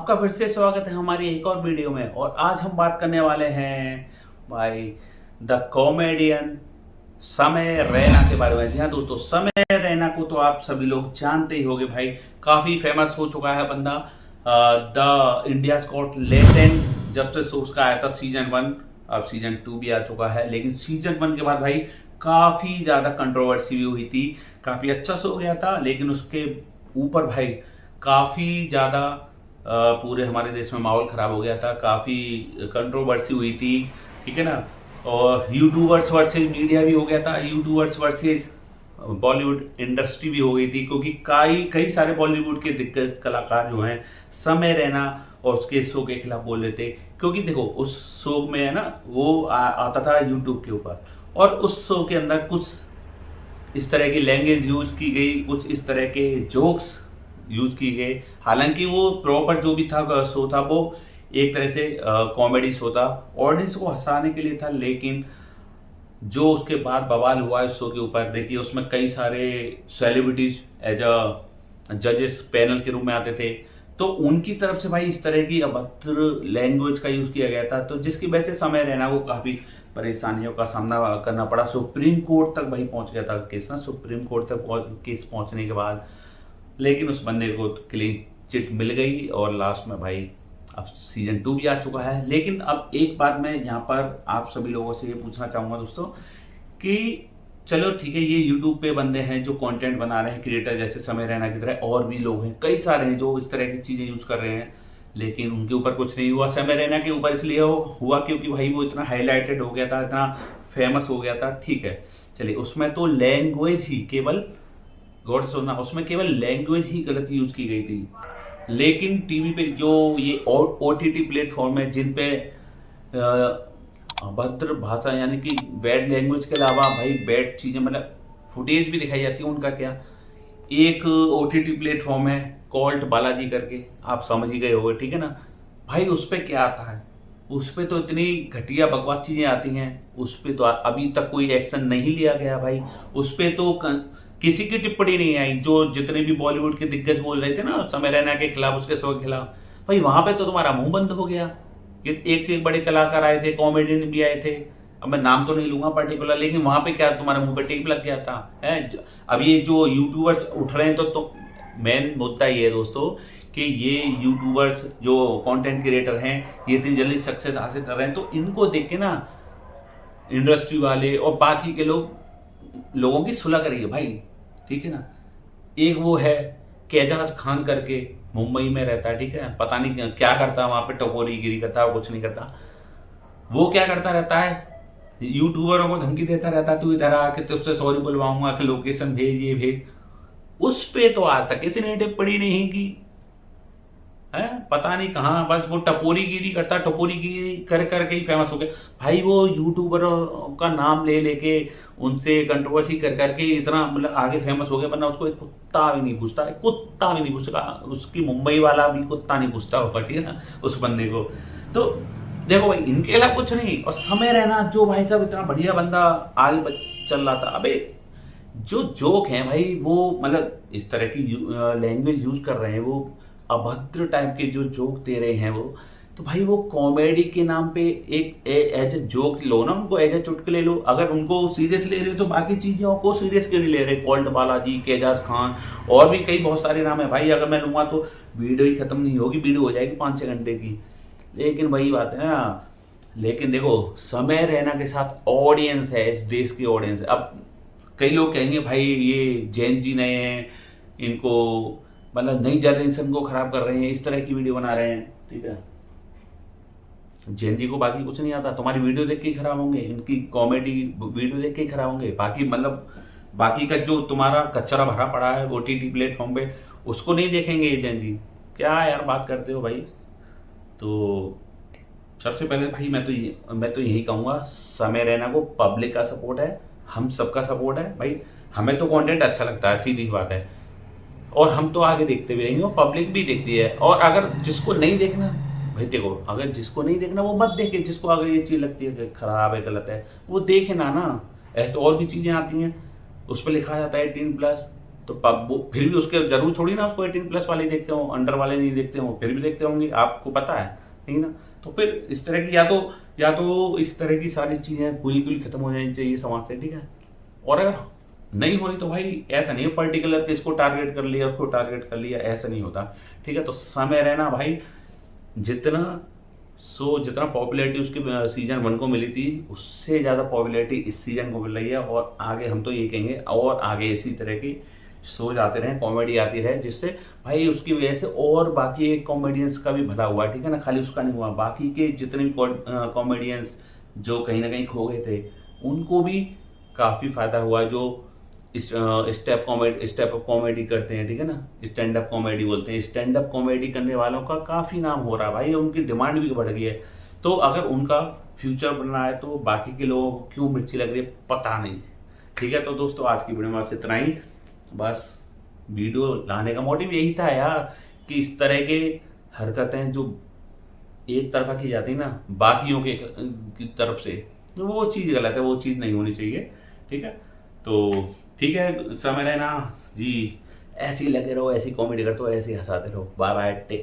आपका फिर से स्वागत है हमारी एक और वीडियो में। और आज हम बात करने वाले हैं भाई द कॉमेडियन समय रैना के बारे में। जी हाँ दोस्तों, समय रैना को तो आप सभी लोग जानते ही होंगे भाई। काफी फेमस हो चुका है बंदा। द इंडिया गॉट टैलेंट जब से शो उसका आया था सीजन 1, अब सीजन 2 भी आ चुका है। लेकिन सीजन 1 के बाद भाई काफी ज्यादा कंट्रोवर्सी भी हुई थी। काफी अच्छा शो गया था, लेकिन उसके ऊपर भाई काफी ज्यादा पूरे हमारे देश में माहौल खराब हो गया था। काफी कंट्रोवर्सी हुई थी, ठीक है ना। और यूट्यूबर्स वर्सेस मीडिया भी हो गया था, यूट्यूबर्स वर्सेस बॉलीवुड इंडस्ट्री भी हो गई थी। क्योंकि कई कई सारे बॉलीवुड के दिग्गज कलाकार जो हैं समय रैना और उसके शो के खिलाफ बोल रहे थे। क्योंकि देखो उस शो में है ना, वो आता था यूट्यूब के ऊपर, और उस शो के अंदर कुछ इस तरह की लैंग्वेज यूज की गई, कुछ इस तरह के जोक्स यूज की गए। हालांकि वो प्रॉपर जो भी था शो था, वो एक तरह से कॉमेडी शो था, ऑडियंस को हंसाने के लिए था। लेकिन जो उसके बाद बवाल हुआ इस शो के ऊपर, देखिए उसमें कई सारे सेलिब्रिटीज एज अ जजेस पैनल के रूप में आते थे, तो उनकी तरफ से भाई इस तरह की अभद्र लैंग्वेज का यूज किया गया था। तो जिसकी वजह से समय रैना को काफी परेशानियों का सामना करना पड़ा। सुप्रीम कोर्ट तक भाई पहुंच गया था केस ना, सुप्रीम कोर्ट तक केस पहुंचने के बाद लेकिन उस बंदे को क्लीन चिट मिल गई। और लास्ट में भाई अब सीजन 2 भी आ चुका है। लेकिन अब एक बात मैं यहाँ पर आप सभी लोगों से ये पूछना चाहूंगा दोस्तों, कि चलो ठीक है, ये यूट्यूब पे बंदे हैं जो कंटेंट बना रहे हैं, क्रिएटर जैसे समय रैना की तरह, और भी लोग हैं, कई सारे हैं जो इस तरह की चीजें यूज कर रहे हैं, लेकिन उनके ऊपर कुछ नहीं हुआ। समय रैना के ऊपर इसलिए हुआ क्योंकि भाई वो इतना हाईलाइटेड हो गया था, इतना फेमस हो गया था। ठीक है, चलिए उसमें तो लैंग्वेज ही केवल, गौर से सुनना, उसमें केवल लैंग्वेज ही गलत यूज की गई थी। लेकिन टीवी पे जो ये ओटीटी प्लेटफॉर्म है, जिन पे अभद्र भाषा यानी कि बैड लैंग्वेज के अलावा भाई बैड चीजें, मतलब फुटेज भी दिखाई जाती है, उनका क्या। एक ओटीटी प्लेटफॉर्म है कॉल्ट बालाजी करके, आप समझ ही गए होंगे, ठीक है ना भाई। उस पे क्या आता है, उस पे तो इतनी घटिया बकवास चीजें आती हैं। उस पे तो अभी तक कोई एक्शन नहीं लिया गया भाई। उस पे तो किसी की टिप्पणी नहीं आई। जो जितने भी बॉलीवुड के दिग्गज बोल रहे थे ना समय रैना के खिलाफ, उसके शो के खिलाफ, भाई वहां पे तो तुम्हारा मुंह बंद हो गया। ये एक से एक बड़े कलाकार आए थे, कॉमेडियन भी आए थे, अब मैं नाम तो नहीं लूंगा पर्टिकुलर, लेकिन वहां पे क्या तुम्हारे मुंह पे टेप लग गया था है। अब ये जो यूट्यूबर्स उठ रहे हैं, तो मेन मुद्दा ये है दोस्तों कि ये यूट्यूबर्स जो कंटेंट क्रिएटर हैं, ये इतनी जल्दी सक्सेस हासिल कर रहे हैं, तो इनको देख के ना इंडस्ट्री वाले और बाकी के लोगों की सुलह करिए भाई, ठीक है ना। एक वो है केजाज खान करके, मुंबई में रहता है, ठीक है, पता नहीं क्या करता है वहां पे, टपोरी गिरी करता है और कुछ नहीं करता। वो क्या करता रहता है, यूट्यूबरों को धमकी देता रहता है, तू इधर आके तुझसे सॉरी बुलवाऊंगा, कि लोकेशन भेज, ये भेज। उस पे तो आज तक किसी ने टिप्पणी नहीं की है, पता नहीं कहाँ, बस वो टपोरी गिरी करता, टपोरी गिरी कर करके ही फेमस हो गए भाई। वो यूट्यूबर का नाम ले लेके उनसे कंट्रोवर्सी कर करके इतना मतलब आगे फेमस हो गया, वरना उसको एक कुत्ता भी नहीं पूछता, कुत्ता भी नहीं पूछता, उसकी मुंबई वाला भी कुत्ता नहीं पूछता होगा, ठीक है ना, उस बंदे को। तो देखो भाई, इनके खिलाफ कुछ नहीं। और समय रैना जो भाई साहब इतना बढ़िया बंदा आगे चल रहा था, अबे जो जोक है भाई, वो मतलब इस तरह की लैंग्वेज यूज कर रहे हैं, वो अभद्र टाइप के जो जोक दे रहे हैं वो, तो भाई वो कॉमेडी के नाम पे एक एज ए जोक लो ना, उनको एज ए चुटकुले लो। अगर उनको सीरियस ले रहे हो तो बाकी चीजों को सीरियस क्यों नहीं ले रहे। कॉल्ट बालाजी, केजाज खान, और भी कई बहुत सारे नाम है भाई। अगर मैं लूंगा तो वीडियो ही खत्म नहीं होगी, वीडियो हो जाएगी 5-6 घंटे की। लेकिन वही बात है ना, लेकिन देखो समय रैना के साथ ऑडियंस है, इस देश की ऑडियंस है। अब कई लोग कहेंगे भाई ये जैन जी नए हैं, इनको मतलब नई जनरेशन को खराब कर रहे हैं, इस तरह की वीडियो बना रहे हैं, ठीक है। जैन जी को बाकी कुछ नहीं आता, तुम्हारी वीडियो देख के ही खराब होंगे, इनकी कॉमेडी वीडियो देख के ही खराब होंगे। बाकी मतलब बाकी का जो तुम्हारा कचरा भरा पड़ा है ओटीटी प्लेटफॉर्म पे, उसको नहीं देखेंगे ये जैन जी। क्या यार बात करते हो भाई। तो सबसे पहले भाई मैं तो यही कहूँगा, समय रैना को पब्लिक का सपोर्ट है, हम सबका सपोर्ट है भाई। हमें तो कंटेंट अच्छा लगता है, सीधी बात है, और हम तो आगे देखते भी रहेंगे और पब्लिक भी देखती है। और अगर जिसको नहीं देखना भाई, देखो अगर जिसको नहीं देखना वो मत देखे, जिसको अगर ये चीज लगती है कि खराब है, गलत है, वो देखे ना। ऐसे तो और भी चीजें आती हैं, उस पर लिखा जाता है 18+, तो वो फिर भी उसके जरूर थोड़ी ना उसको 18+ वाले देखते हो, अंडर वाले नहीं देखते हो, फिर भी देखते होंगे, आपको पता है, ठीक ना। तो फिर इस तरह की या तो इस तरह की सारी चीज़ें बिल्कुल खत्म हो जानी चाहिए समाज से, ठीक है। और अगर नहीं हो रही तो भाई ऐसा नहीं है पर्टिकुलर कि इसको टारगेट कर लिया उसको टारगेट कर लिया, ऐसा नहीं होता, ठीक है। तो समय रहना भाई, जितना पॉपुलैरिटी उसके सीजन 1 को मिली थी उससे ज़्यादा पॉपुलैरिटी इस सीजन को मिल रही है। और आगे हम तो ये कहेंगे और आगे इसी तरह की शोज आते रहे, कॉमेडी आती रहे, जिससे भाई उसकी वजह से और बाकी कॉमेडियंस का भी भला हुआ, ठीक है ना। खाली उसका नहीं हुआ, बाकी के जितने भी कॉमेडियंस जो कहीं ना कहीं खो गए थे उनको भी काफ़ी फायदा हुआ, जो इस स्टेप अप कॉमेडी करते हैं, ठीक है ना, स्टैंड अप कॉमेडी बोलते हैं। स्टैंड अप कॉमेडी करने वालों का काफ़ी नाम हो रहा है भाई, उनकी डिमांड भी बढ़ गई है। तो अगर उनका फ्यूचर बनना है तो बाकी के लोगों को क्यों मिर्ची लग रही है पता नहीं, ठीक है। तो दोस्तों आज की वीडियो में आपसे इतना ही, बस वीडियो लाने का मोटिव यही था यार कि इस तरह के हरकतें जो एक तरफा की जाती है ना बाकियों के की तरफ से, तो वो चीज़ गलत है, वो चीज़ नहीं होनी चाहिए, ठीक है। तो ठीक है, समय रहना जी, ऐसे ही लगे रहो, ऐसी कॉमेडी करते रहो, ऐसे ही हंसाते रहो। Bye bye, take